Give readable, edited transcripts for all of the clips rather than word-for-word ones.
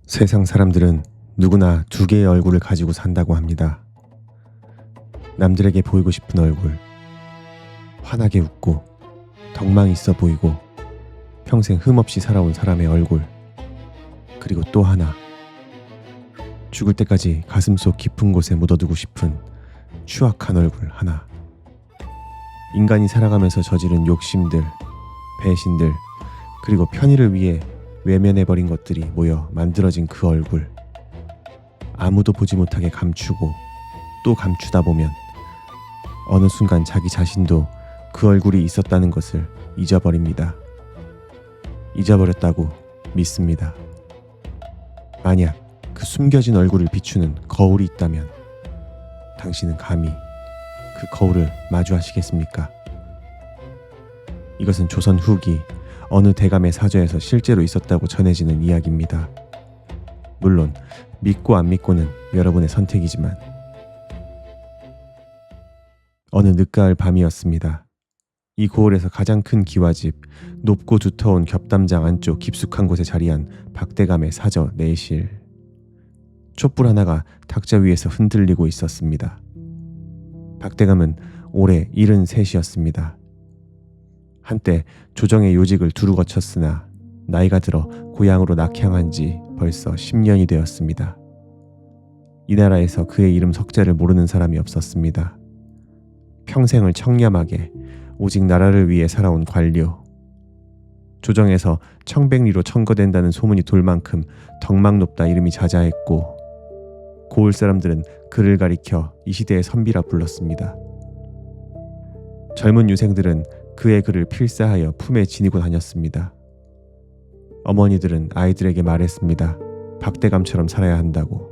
세상 사람들은 누구나 두 개의 얼굴을 가지고 산다고 합니다. 남들에게 보이고 싶은 얼굴, 환하게 웃고 덕망 있어 보이고 평생 흠없이 살아온 사람의 얼굴, 그리고 또 하나, 죽을 때까지 가슴속 깊은 곳에 묻어두고 싶은 추악한 얼굴 하나. 인간이 살아가면서 저지른 욕심들, 배신들, 그리고 편의를 위해 외면해버린 것들이 모여 만들어진 그 얼굴. 아무도 보지 못하게 감추고 또 감추다 보면 어느 순간 자기 자신도 그 얼굴이 있었다는 것을 잊어버립니다. 잊어버렸다고 믿습니다. 만약 그 숨겨진 얼굴을 비추는 거울이 있다면 당신은 감히 그 거울을 마주하시겠습니까? 이것은 조선 후기 어느 대감의 사저에서 실제로 있었다고 전해지는 이야기입니다. 물론 믿고 안 믿고는 여러분의 선택이지만, 어느 늦가을 밤이었습니다. 이 고을에서 가장 큰 기와집, 높고 두터운 겹담장 안쪽 깊숙한 곳에 자리한 박대감의 사저 내실. 촛불 하나가 탁자 위에서 흔들리고 있었습니다. 박대감은 올해 73이었습니다. 한때 조정의 요직을 두루 거쳤으나 나이가 들어 고향으로 낙향한 지 벌써 10년이 되었습니다. 이 나라에서 그의 이름 석자를 모르는 사람이 없었습니다. 평생을 청렴하게 오직 나라를 위해 살아온 관료. 조정에서 청백리로 청거된다는 소문이 돌 만큼 덕망 높다 이름이 자자했고, 고을 사람들은 그를 가리켜 이 시대의 선비라 불렀습니다. 젊은 유생들은 그의 글을 필사하여 품에 지니고 다녔습니다. 어머니들은 아이들에게 말했습니다. 박대감처럼 살아야 한다고.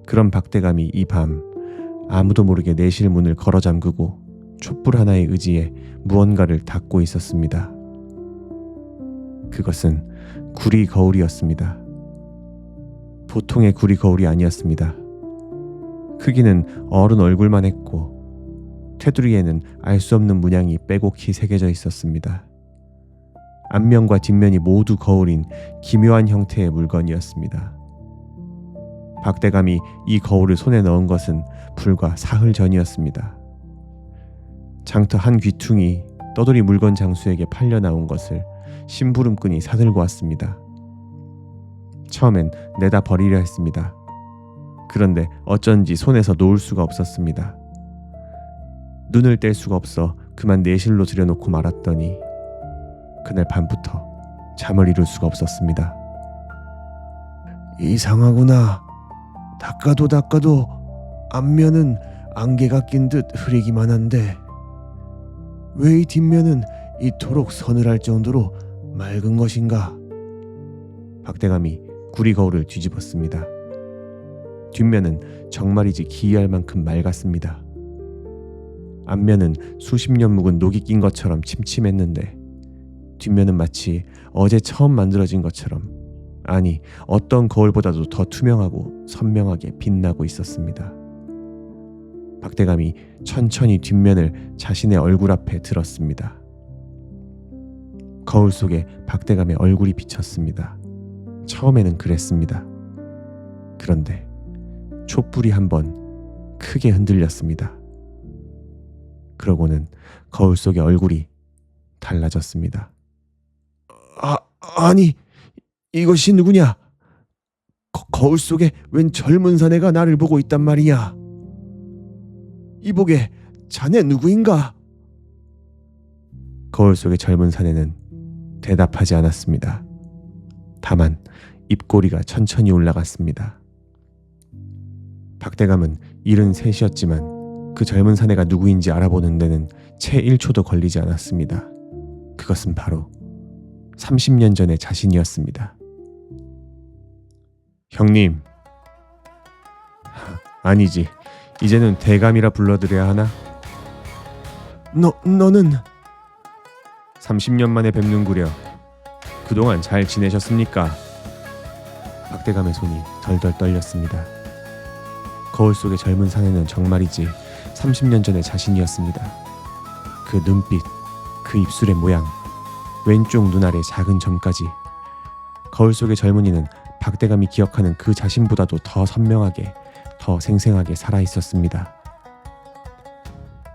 그런 박대감이 이 밤 아무도 모르게 내실 문을 걸어 잠그고 촛불 하나의 의지에 무언가를 닫고 있었습니다. 그것은 구리 거울이었습니다. 보통의 구리 거울이 아니었습니다. 크기는 어른 얼굴만 했고 테두리에는 알 수 없는 문양이 빼곡히 새겨져 있었습니다. 앞면과 뒷면이 모두 거울인 기묘한 형태의 물건이었습니다. 박대감이 이 거울을 손에 넣은 것은 불과 사흘 전이었습니다. 장터 한 귀퉁이 떠돌이 물건 장수에게 팔려 나온 것을 심부름꾼이 사들고 왔습니다. 처음엔 내다 버리려 했습니다. 그런데 어쩐지 손에서 놓을 수가 없었습니다. 눈을 뗄 수가 없어 그만 내실로 들여놓고 말았더니 그날 밤부터 잠을 이룰 수가 없었습니다. 이상하구나. 닦아도 앞면은 안개가 낀 듯 흐리기만 한데 왜 이 뒷면은 이토록 서늘할 정도로 맑은 것인가? 박대감이 구리 거울을 뒤집었습니다. 뒷면은 정말이지 기이할 만큼 맑았습니다. 앞면은 수십 년 묵은 녹이 낀 것처럼 침침했는데 뒷면은 마치 어제 처음 만들어진 것처럼, 아니 어떤 거울보다도 더 투명하고 선명하게 빛나고 있었습니다. 박대감이 천천히 뒷면을 자신의 얼굴 앞에 들었습니다. 거울 속에 박대감의 얼굴이 비쳤습니다. 처음에는 그랬습니다. 그런데 촛불이 한번 크게 흔들렸습니다. 그러고는 거울 속의 얼굴이 달라졌습니다. 아니, 이것이 누구냐? 거울 속에 웬 젊은 사내가 나를 보고 있단 말이냐? 이보게, 자네 누구인가? 거울 속의 젊은 사내는 대답하지 않았습니다. 다만 입꼬리가 천천히 올라갔습니다. 박대감은 73이었지만 그 젊은 사내가 누구인지 알아보는 데는 채 1초도 걸리지 않았습니다. 그것은 바로 30년 전의 자신이었습니다. 형님. 아니지, 이제는 대감이라 불러드려야 하나? 너는? 30년 만에 뵙는구려. 그동안 잘 지내셨습니까? 박대감의 손이 덜덜 떨렸습니다. 거울 속의 젊은 사내는 정말이지 30년 전의 자신이었습니다. 그 눈빛, 그 입술의 모양, 왼쪽 눈알의 작은 점까지. 거울 속의 젊은이는 박대감이 기억하는 그 자신보다도 더 선명하게, 더 생생하게 살아있었습니다.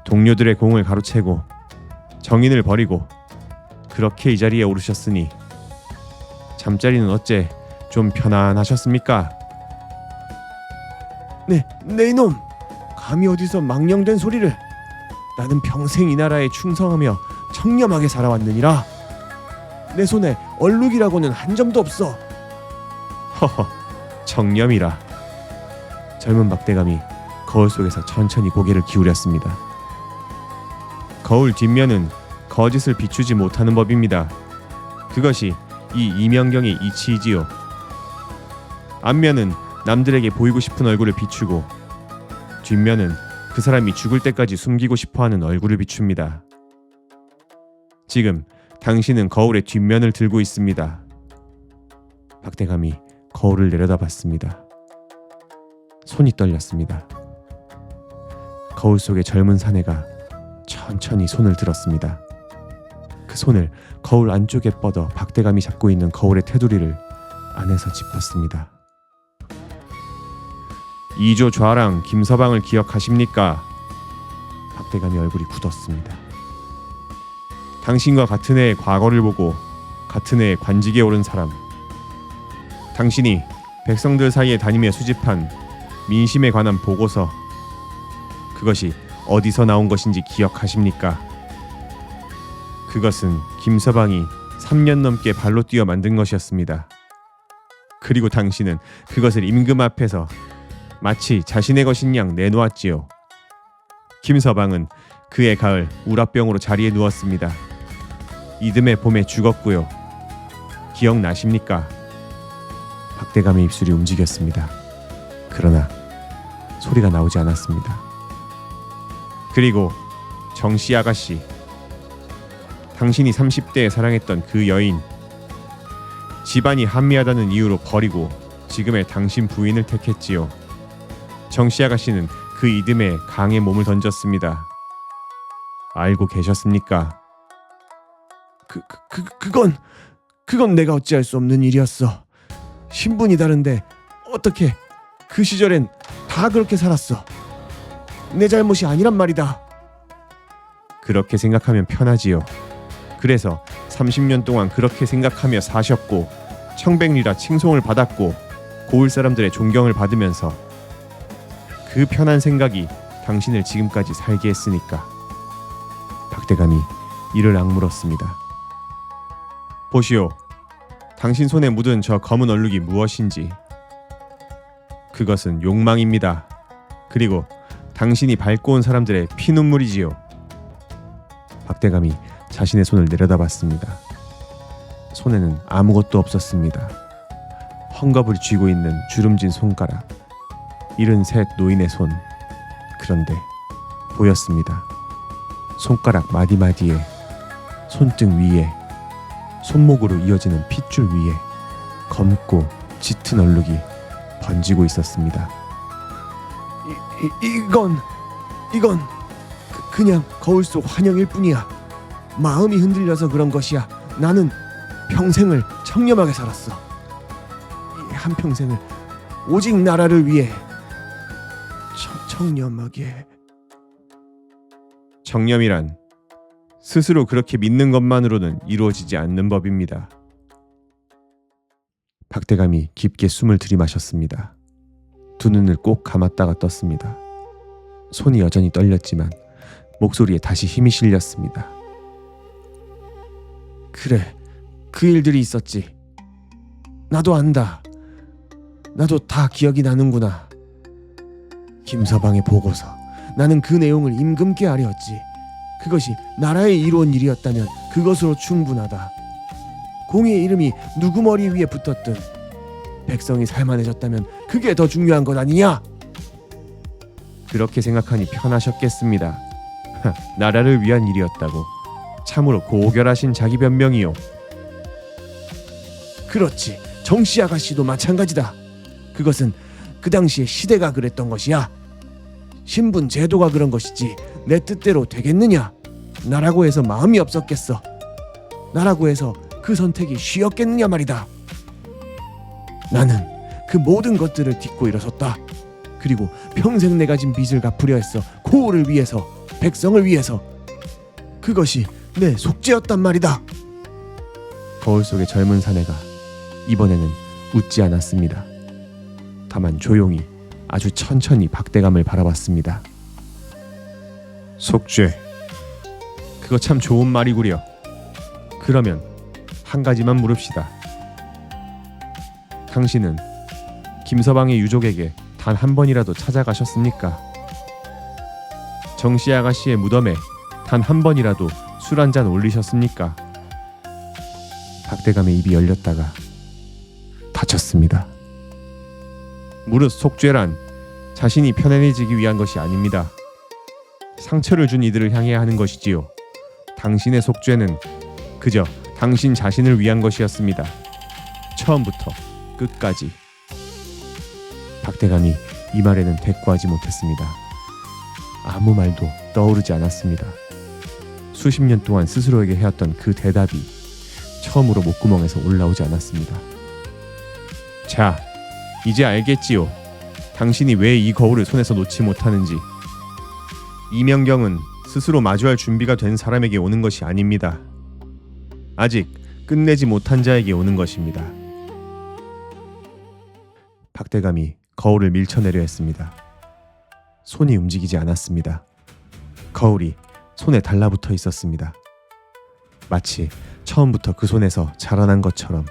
동료들의 공을 가로채고 정인을 버리고 그렇게 이 자리에 오르셨으니 잠자리는 어째 좀 편안하셨습니까? 네 이놈! 감히 어디서 망령된 소리를! 나는 평생 이 나라에 충성하며 청렴하게 살아왔느니라. 내 손에 얼룩이라고는 한 점도 없어. 허허, 청렴이라. 젊은 박대감이 거울 속에서 천천히 고개를 기울였습니다. 거울 뒷면은 거짓을 비추지 못하는 법입니다. 그것이 이 이명경의 이치이지요. 앞면은 남들에게 보이고 싶은 얼굴을 비추고 뒷면은 그 사람이 죽을 때까지 숨기고 싶어하는 얼굴을 비춥니다. 지금 당신은 거울의 뒷면을 들고 있습니다. 박대감이 거울을 내려다봤습니다. 손이 떨렸습니다. 거울 속의 젊은 사내가 천천히 손을 들었습니다. 그 손을 거울 안쪽에 뻗어 박대감이 잡고 있는 거울의 테두리를 안에서 짚었습니다. 이조 좌랑 김서방을 기억하십니까? 박대감의 얼굴이 굳었습니다. 당신과 같은 해의 과거를 보고 같은 해의 관직에 오른 사람, 당신이 백성들 사이에 다니며 수집한 민심에 관한 보고서, 그것이 어디서 나온 것인지 기억하십니까? 그것은 김서방이 3년 넘게 발로 뛰어 만든 것이었습니다. 그리고 당신은 그것을 임금 앞에서 마치 자신의 것인 양 내놓았지요. 김서방은 그해 가을 우라병으로 자리에 누웠습니다. 이듬해 봄에 죽었고요. 기억나십니까? 박대감의 입술이 움직였습니다. 그러나 소리가 나오지 않았습니다. 그리고 정씨 아가씨, 당신이 30대에 사랑했던 그 여인, 집안이 한미하다는 이유로 버리고 지금의 당신 부인을 택했지요. 정씨 아가씨는 그 이듬해 강에 몸을 던졌습니다. 알고 계셨습니까? 그건 내가 어찌할 수 없는 일이었어. 신분이 다른데 어떻게 그 시절엔 다 그렇게 살았어. 내 잘못이 아니란 말이다. 그렇게 생각하면 편하지요. 그래서 30년 동안 그렇게 생각하며 사셨고 청백리라 칭송을 받았고 고을 사람들의 존경을 받으면서 그 편한 생각이 당신을 지금까지 살게 했으니까. 박대감이 이를 악물었습니다. 보시오, 당신 손에 묻은 저 검은 얼룩이 무엇인지. 그것은 욕망입니다. 그리고 당신이 밟고 온 사람들의 피눈물이지요. 박대감이 자신의 손을 내려다봤습니다. 손에는 아무것도 없었습니다. 헝겊을 쥐고 있는 주름진 손가락, 73 노인의 손. 그런데 보였습니다. 손가락 마디마디에, 손등 위에, 손목으로 이어지는 핏줄 위에 검고 짙은 얼룩이 번지고 있었습니다. 이건 그냥 거울 속 환영일 뿐이야. 마음이 흔들려서 그런 것이야. 나는 평생을 청렴하게 살았어. 이 한평생을 오직 나라를 위해 청렴하게. 청렴이란 스스로 그렇게 믿는 것만으로는 이루어지지 않는 법입니다. 박대감이 깊게 숨을 들이마셨습니다. 두 눈을 꼭 감았다가 떴습니다. 손이 여전히 떨렸지만 목소리에 다시 힘이 실렸습니다. 그래, 그 일들이 있었지. 나도 안다. 나도 다 기억이 나는구나. 김서방의 보고서, 나는 그 내용을 임금께 아뢰었지. 그것이 나라에 이루어온 일이었다면 그것으로 충분하다. 공의 이름이 누구 머리 위에 붙었든 백성이 살만해졌다면 그게 더 중요한 것 아니냐? 그렇게 생각하니 편하셨겠습니다. 나라를 위한 일이었다고 참으로 고결하신 자기 변명이요. 그렇지, 정씨 아가씨도 마찬가지다. 그것은 그 당시에 시대가 그랬던 것이야. 신분 제도가 그런 것이지 내 뜻대로 되겠느냐? 나라고 해서 마음이 없었겠어. 나라고 해서 그 선택이 쉬웠겠느냐 말이다. 나는 그 모든 것들을 딛고 일어섰다. 그리고 평생 내가 진 빚을 갚으려 했어. 고을을 위해서, 백성을 위해서. 그것이 내 속죄였단 말이다. 거울 속의 젊은 사내가 이번에는 웃지 않았습니다. 다만 조용히 아주 천천히 박대감을 바라봤습니다. 속죄, 그거 참 좋은 말이구려. 그러면 한 가지만 물읍시다. 당신은 김서방의 유족에게 단 한 번이라도 찾아가셨습니까? 정씨 아가씨의 무덤에 단 한 번이라도 술 한 잔 올리셨습니까? 박대감의 입이 열렸다가 닫혔습니다. 무릇 속죄란 자신이 편안해지기 위한 것이 아닙니다. 상처를 준 이들을 향해야 하는 것이지요. 당신의 속죄는 그저 당신 자신을 위한 것이었습니다. 처음부터 끝까지. 박대감이 이 말에는 대꾸하지 못했습니다. 아무 말도 떠오르지 않았습니다. 수십 년 동안 스스로에게 해왔던 그 대답이 처음으로 목구멍에서 올라오지 않았습니다. 자, 이제 알겠지요. 당신이 왜 이 거울을 손에서 놓지 못하는지. 이명경은 스스로 마주할 준비가 된 사람에게 오는 것이 아닙니다. 아직 끝내지 못한 자에게 오는 것입니다. 박대감이 거울을 밀쳐내려 했습니다. 손이 움직이지 않았습니다. 거울이 손에 달라붙어 있었습니다. 마치 처음부터 그 손에서 자라난 것처럼.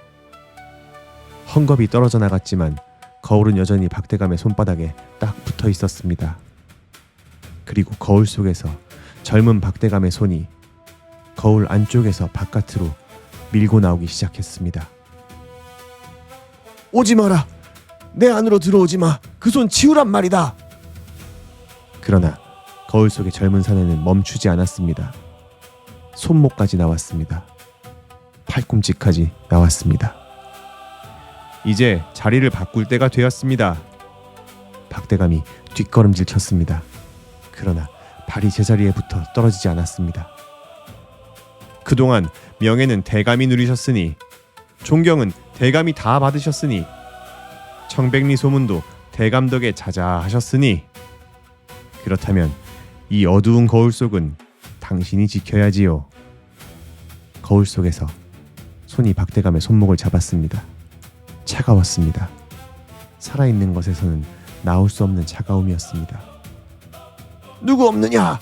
헝겊이 떨어져 나갔지만 거울은 여전히 박대감의 손바닥에 딱 붙어 있었습니다. 그리고 거울 속에서 젊은 박대감의 손이 거울 안쪽에서 바깥으로 밀고 나오기 시작했습니다. 오지 마라! 내 안으로 들어오지 마! 그 손 치우란 말이다! 그러나 거울 속의 젊은 사내는 멈추지 않았습니다. 손목까지 나왔습니다. 팔꿈치까지 나왔습니다. 이제 자리를 바꿀 때가 되었습니다. 박대감이 뒷걸음질 쳤습니다. 그러나 발이 제자리에 붙어 떨어지지 않았습니다. 그동안 명예는 대감이 누리셨으니, 존경은 대감이 다 받으셨으니, 청백리 소문도 대감 덕에 자자하셨으니, 그렇다면 이 어두운 거울 속은 당신이 지켜야지요. 거울 속에서 손이 박대감의 손목을 잡았습니다. 차가웠습니다. 살아있는 것에서는 나올 수 없는 차가움이었습니다. 누구 없느냐?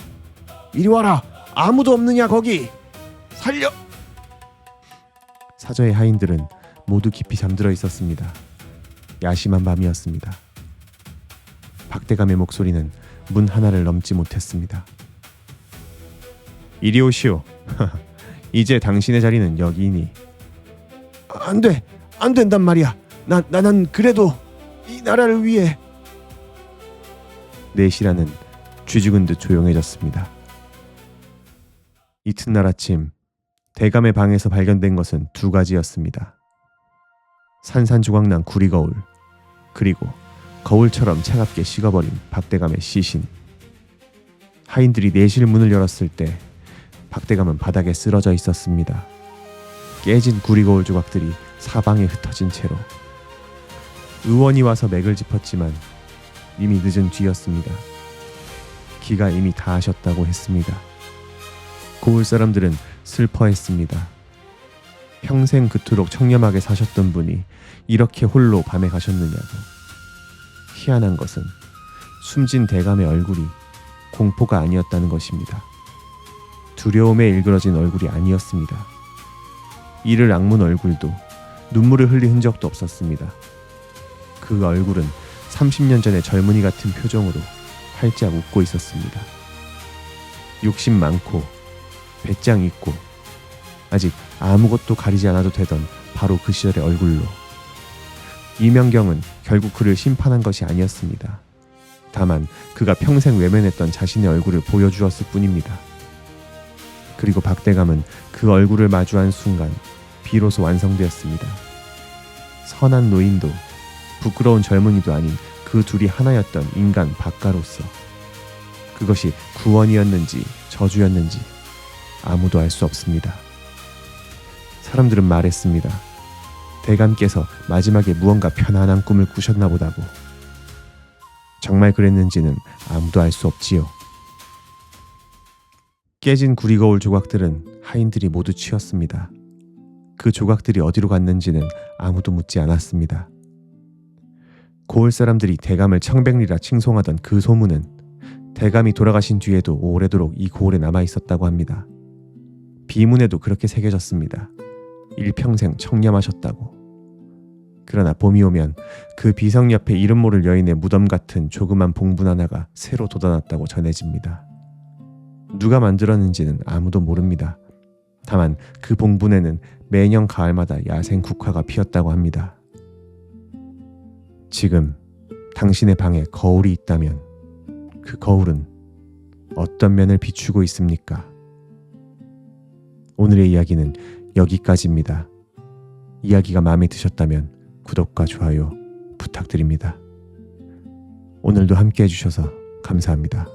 이리 와라! 아무도 없느냐 거기! 살려! 사저의 하인들은 모두 깊이 잠들어 있었습니다. 야심한 밤이었습니다. 박대감의 목소리는 문 하나를 넘지 못했습니다. 이리 오시오. 이제 당신의 자리는 여기이니. 안 돼! 안 된단 말이야. 난 그래도 이 나라를 위해. 내시라는 쥐죽은 듯 조용해졌습니다. 이튿날 아침 대감의 방에서 발견된 것은 두 가지였습니다. 산산조각난 구리거울, 그리고 거울처럼 차갑게 식어버린 박대감의 시신. 하인들이 내실 문을 열었을 때 박대감은 바닥에 쓰러져 있었습니다. 깨진 구리거울 조각들이 사방에 흩어진 채로. 의원이 와서 맥을 짚었지만 이미 늦은 뒤였습니다. 기가 이미 다 하셨다고 했습니다. 고을 사람들은 슬퍼했습니다. 평생 그토록 청렴하게 사셨던 분이 이렇게 홀로 밤에 가셨느냐고. 희한한 것은 숨진 대감의 얼굴이 공포가 아니었다는 것입니다. 두려움에 일그러진 얼굴이 아니었습니다. 이를 악문 얼굴도 눈물을 흘린 흔적도 없었습니다. 그 얼굴은 30년 전의 젊은이 같은 표정으로 활짝 웃고 있었습니다. 욕심 많고 배짱 있고 아직 아무것도 가리지 않아도 되던 바로 그 시절의 얼굴로. 이명경은 결국 그를 심판한 것이 아니었습니다. 다만 그가 평생 외면했던 자신의 얼굴을 보여주었을 뿐입니다. 그리고 박대감은 그 얼굴을 마주한 순간 비로소 완성되었습니다. 선한 노인도 부끄러운 젊은이도 아닌 그 둘이 하나였던 인간 박가로서. 그것이 구원이었는지 저주였는지 아무도 알 수 없습니다. 사람들은 말했습니다. 대감께서 마지막에 무언가 편안한 꿈을 꾸셨나 보다고. 정말 그랬는지는 아무도 알 수 없지요. 깨진 구리거울 조각들은 하인들이 모두 치웠습니다. 그 조각들이 어디로 갔는지는 아무도 묻지 않았습니다. 고을 사람들이 대감을 청백리라 칭송하던 그 소문은 대감이 돌아가신 뒤에도 오래도록 이 고을에 남아 있었다고 합니다. 비문에도 그렇게 새겨졌습니다. 일평생 청렴하셨다고. 그러나 봄이 오면 그 비석 옆에 이름 모를 여인의 무덤 같은 조그만 봉분 하나가 새로 돋아났다고 전해집니다. 누가 만들었는지는 아무도 모릅니다. 다만 그 봉분에는 매년 가을마다 야생 국화가 피었다고 합니다. 지금 당신의 방에 거울이 있다면 그 거울은 어떤 면을 비추고 있습니까? 오늘의 이야기는 여기까지입니다. 이야기가 마음에 드셨다면 구독과 좋아요 부탁드립니다. 오늘도 함께 해주셔서 감사합니다.